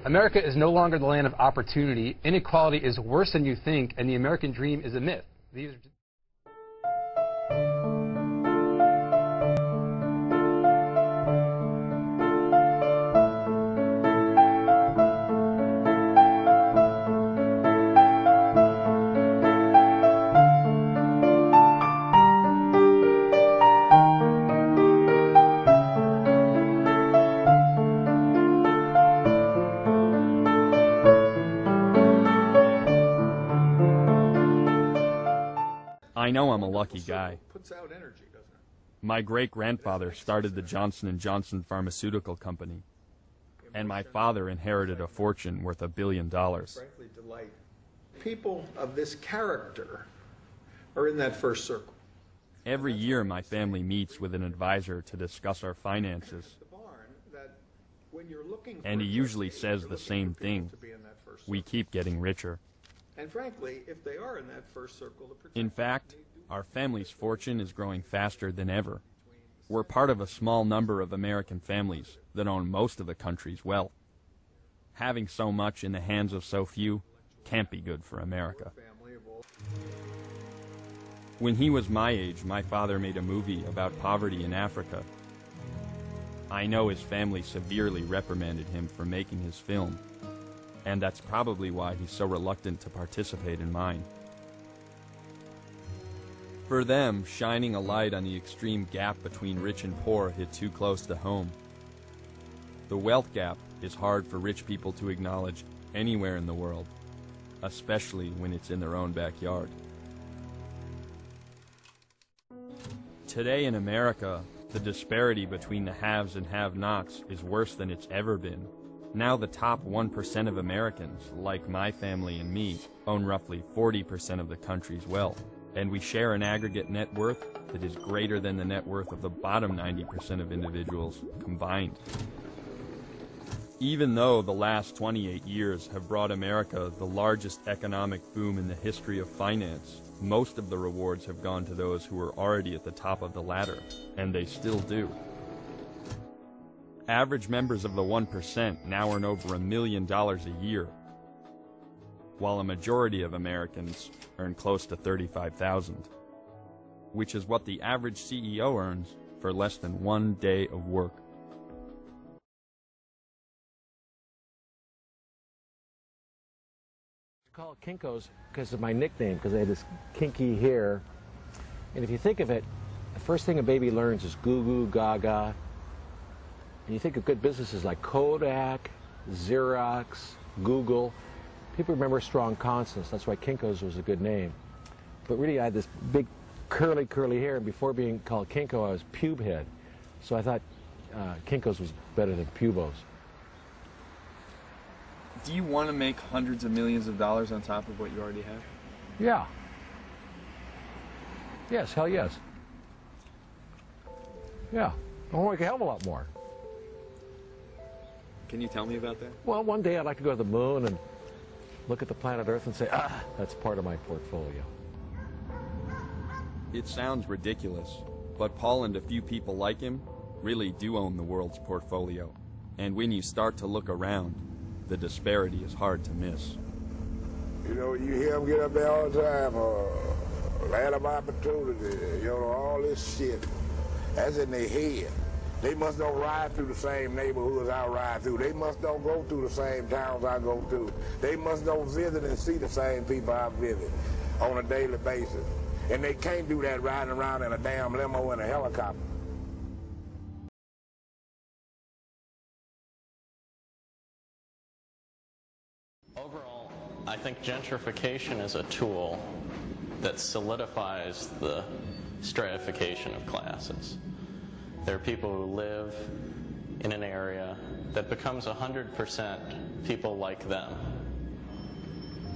America is no longer the land of opportunity. Inequality is worse than you think, and the American dream is a myth. These are I know I'm a lucky guy. My great-grandfather started the Johnson & Johnson pharmaceutical company, and my father inherited a fortune worth $1 billion. People of this character are in that first circle. Every year my family meets with an advisor to discuss our finances, and he usually says the same thing: we keep getting richer. And frankly, if they are in that first circle, in fact, our family's fortune is growing faster than ever. We're part of a small number of American families that own most of the country's wealth. Having so much in the hands of so few can't be good for America. When he was my age, my father made a movie about poverty in Africa. I know his family severely reprimanded him for making his film, and that's probably why he's so reluctant to participate in mine. For them, shining a light on the extreme gap between rich and poor hit too close to home. The wealth gap is hard for rich people to acknowledge anywhere in the world, especially when it's in their own backyard. Today in America, the disparity between the haves and have-nots is worse than it's ever been. Now the top 1% of Americans, like my family and me, own roughly 40% of the country's wealth, and we share an aggregate net worth that is greater than the net worth of the bottom 90% of individuals combined. Even though the last 28 years have brought America the largest economic boom in the history of finance, most of the rewards have gone to those who were already at the top of the ladder, and they still do. Average members of the 1% now earn over $1 million a year, while a majority of Americans earn close to $35,000, which is what the average CEO earns for less than 1 day of work. I call it Kinkos because of my nickname, because I had this kinky hair. And if you think of it, the first thing a baby learns is goo goo gaga. And you think of good businesses like Kodak, Xerox, Google. People remember strong consonants. That's why Kinkos was a good name. But really, I had this big curly hair, and before being called Kinko, I was pube head. So I thought Kinkos was better than pubos. Do you want to make hundreds of millions of dollars on top of what you already have? Yeah. Yes, hell yes. Yeah. I want to make a hell of a lot more. Can you tell me about that? Well, one day I'd like to go to the moon and look at the planet Earth and say, that's part of my portfolio. It sounds ridiculous, but Paul and a few people like him really do own the world's portfolio. And when you start to look around, the disparity is hard to miss. You know, you hear them get up there all the time, land of opportunity, you know, all this shit. That's in their head. They must don't ride through the same neighborhoods I ride through. They must don't go through the same towns I go through. They must don't visit and see the same people I visit on a daily basis. And they can't do that riding around in a damn limo and a helicopter. Overall, I think gentrification is a tool that solidifies the stratification of classes. There are people who live in an area that becomes 100% people like them.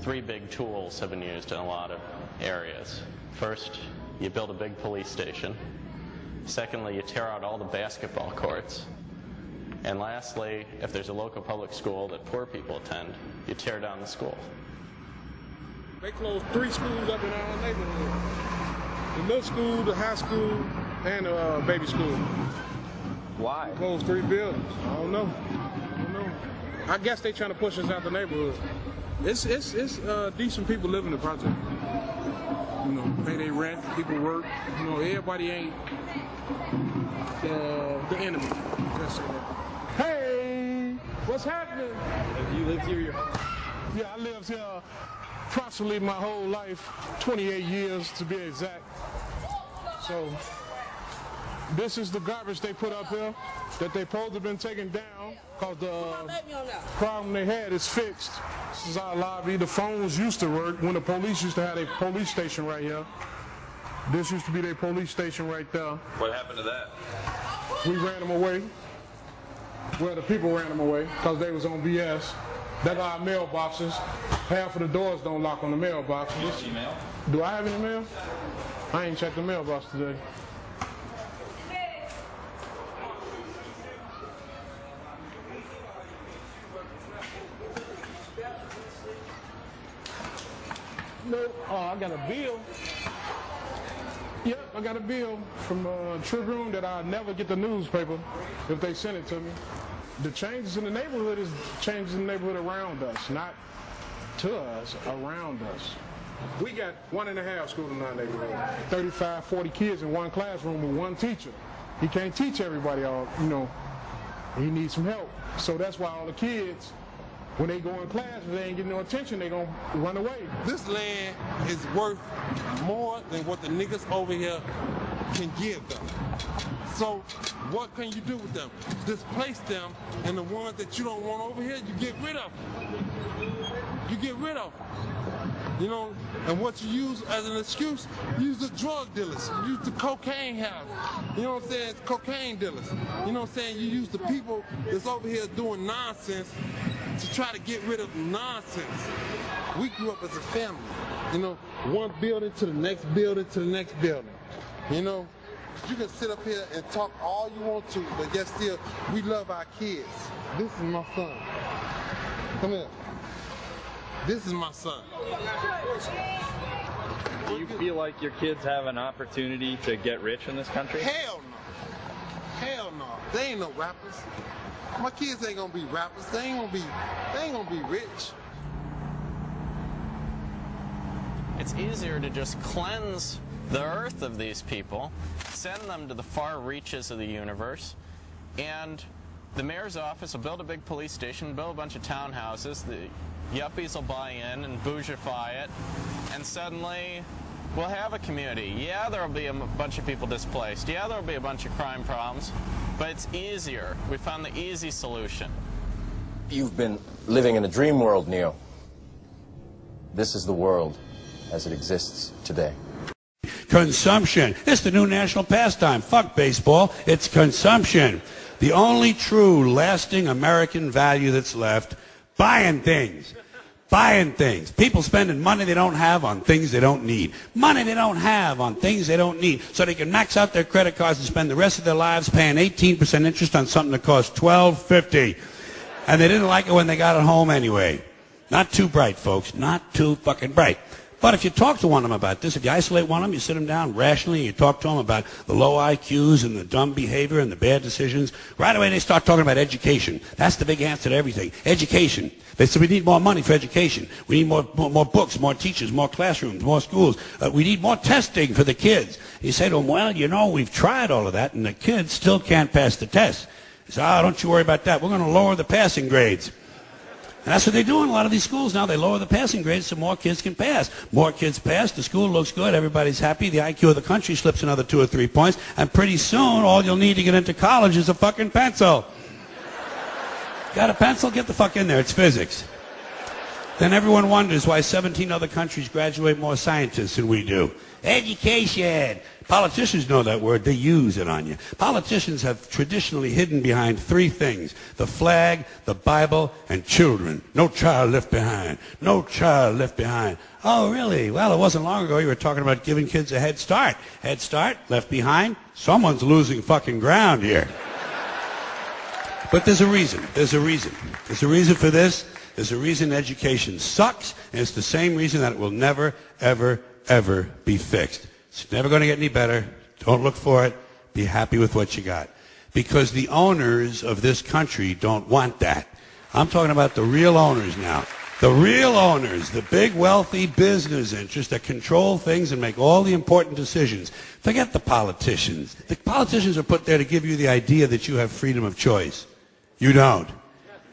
3 big tools have been used in a lot of areas. First, you build a big police station. Secondly, you tear out all the basketball courts. And lastly, if there's a local public school that poor people attend, you tear down the school. They closed 3 schools up in our neighborhood. The middle school, the high school, and the baby school. Why? Closed 3 buildings. I don't know. I guess they trying to push us out the neighborhood. It's decent people living in the project. You know, pay their rent, people work. You know, everybody ain't the enemy. Let's say that. Hey, what's happening? Have you lived here your whole life? Yeah, I lived here approximately my whole life, 28 years to be exact. So this is the garbage they put up here that they supposed to have been taken down because the problem they had is fixed. This is our lobby. The phones used to work when the police used to have a police station right here. This used to be their police station right there. What happened to that? We ran them away. Well, the people ran them away because they was on BS. They got our mailboxes. Half of the doors don't lock on the mailboxes. Do you have any mail? Do I have any mail? I ain't checked the mailbox today. No, I got a bill. Yep, I got a bill from Tribune that I'll never get the newspaper if they send it to me. The changes in the neighborhood is changes in the neighborhood around us, not to us, around us. We got 1.5 schools in our neighborhood. 35, 40 kids in one classroom with one teacher. He can't teach everybody all, you know. He needs some help. So that's why all the kids, when they go in class, if they ain't getting no attention, they gonna run away. This land is worth more than what the niggas over here can give them. So what can you do with them? Displace them, and the ones that you don't want over here, you get rid of. You get rid of. You know, and what you use as an excuse, use the drug dealers, use the cocaine house. You know what I'm saying? Cocaine dealers. You know what I'm saying? You use the people that's over here doing nonsense to try to get rid of nonsense. We grew up as a family. You know, one building to the next building to the next building. You know, you can sit up here and talk all you want to, but yet still, we love our kids. This is my son. Come here. This is my son. Do you feel like your kids have an opportunity to get rich in this country? Hell no. Hell no. They ain't no rappers. My kids ain't gonna be rappers. They ain't gonna be rich. It's easier to just cleanse the earth of these people, send them to the far reaches of the universe, and the mayor's office will build a big police station, build a bunch of townhouses, the yuppies will buy in and bougify it, and suddenly we'll have a community. Yeah, there will be a bunch of people displaced. Yeah, there will be a bunch of crime problems, but it's easier. We found the easy solution. You've been living in a dream world, Neo. This is the world as it exists today. Consumption. It's the new national pastime. Fuck baseball. It's consumption. The only true, lasting American value that's left, buying things. Buying things. People spending money they don't have on things they don't need. Money they don't have on things they don't need. So they can max out their credit cards and spend the rest of their lives paying 18% interest on something that costs $12.50. And they didn't like it when they got it home anyway. Not too bright, folks. Not too fucking bright. But if you talk to one of them about this, if you isolate one of them, you sit them down rationally, and you talk to them about the low IQs and the dumb behavior and the bad decisions, right away they start talking about education. That's the big answer to everything. Education. They say we need more money for education. We need more books, more teachers, more classrooms, more schools. We need more testing for the kids. You say to them, well, you know, we've tried all of that, and the kids still can't pass the test. They say, oh, don't you worry about that. We're going to lower the passing grades. And that's what they do in a lot of these schools now. They lower the passing grades so more kids can pass. More kids pass, the school looks good, everybody's happy, the IQ of the country slips another 2 or 3 points, and pretty soon all you'll need to get into college is a fucking pencil. Got a pencil? Get the fuck in there. It's physics. Then everyone wonders why 17 other countries graduate more scientists than we do. Education. Politicians know that word. They use it on you. Politicians have traditionally hidden behind 3 things: the flag, the Bible, and children. No child left behind. No child left behind. Oh, really? Well, it wasn't long ago you were talking about giving kids a head start. Head start, left behind. Someone's losing fucking ground here. But there's a reason. There's a reason. There's a reason for this. There's a reason education sucks, and it's the same reason that it will never, ever, ever be fixed. It's never going to get any better. Don't look for it. Be happy with what you got. Because the owners of this country don't want that. I'm talking about the real owners now. The real owners, the big wealthy business interests that control things and make all the important decisions. Forget the politicians. The politicians are put there to give you the idea that you have freedom of choice. You don't.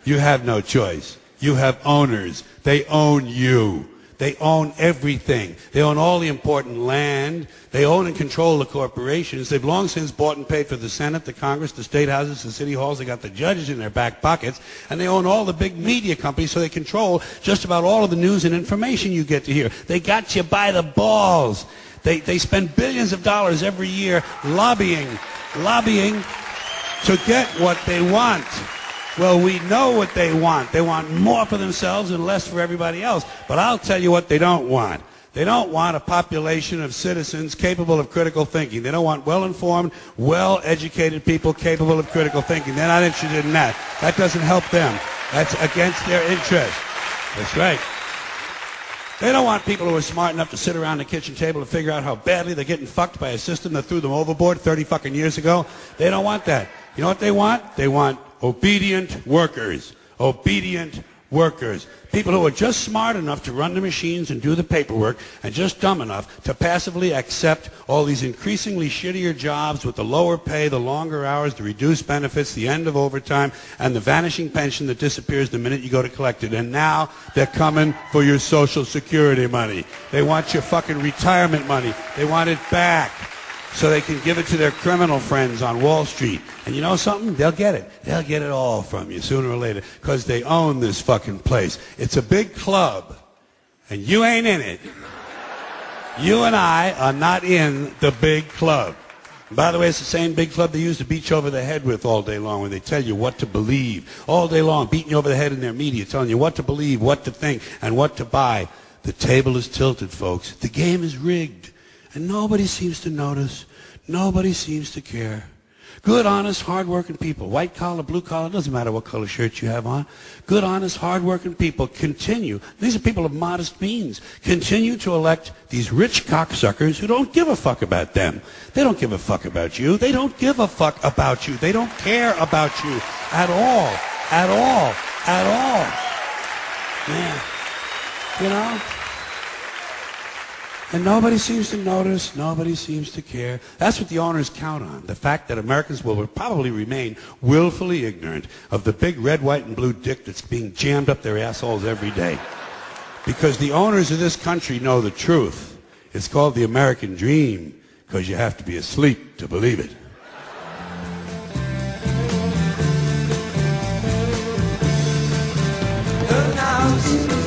You have no choice. You have owners. They own you. They own everything. They own all the important land. They own and control the corporations. They've long since bought and paid for the Senate, the Congress, the state houses, the city halls. They got the judges in their back pockets. And they own all the big media companies, so they control just about all of the news and information you get to hear. They got you by the balls. They spend billions of dollars every year lobbying to get what they want. Well, we know what they want. They want more for themselves and less for everybody else. But I'll tell you what they don't want. They don't want a population of citizens capable of critical thinking. They don't want well-informed, well-educated people capable of critical thinking. They're not interested in that. That doesn't help them. That's against their interest. That's right. They don't want people who are smart enough to sit around the kitchen table to figure out how badly they're getting fucked by a system that threw them overboard 30 fucking years ago. They don't want that. You know what they want? They want obedient workers. Obedient workers. People who are just smart enough to run the machines and do the paperwork and just dumb enough to passively accept all these increasingly shittier jobs with the lower pay, the longer hours, the reduced benefits, the end of overtime, and the vanishing pension that disappears the minute you go to collect it. And now they're coming for your Social Security money. They want your fucking retirement money. They want it back, so they can give it to their criminal friends on Wall Street. And you know something? They'll get it. They'll get it all from you sooner or later, because they own this fucking place. It's a big club, and you ain't in it. You and I are not in the big club. And by the way, it's the same big club they used to beat you over the head with all day long when they tell you what to believe. All day long, beating you over the head in their media, telling you what to believe, what to think, and what to buy. The table is tilted, folks. The game is rigged. And nobody seems to notice. Nobody seems to care. Good, honest, hard-working people, white collar, blue collar, doesn't matter what color shirt you have on. Good, honest, hard-working people continue. These are people of modest means. Continue to elect these rich cocksuckers who don't give a fuck about them. They don't give a fuck about you. They don't give a fuck about you. They don't care about you at all. At all. At all. Man. You know? And nobody seems to notice, nobody seems to care. That's what the owners count on, the fact that Americans will probably remain willfully ignorant of the big red, white, and blue dick that's being jammed up their assholes every day. Because the owners of this country know the truth. It's called the American dream, because you have to be asleep to believe it. The house.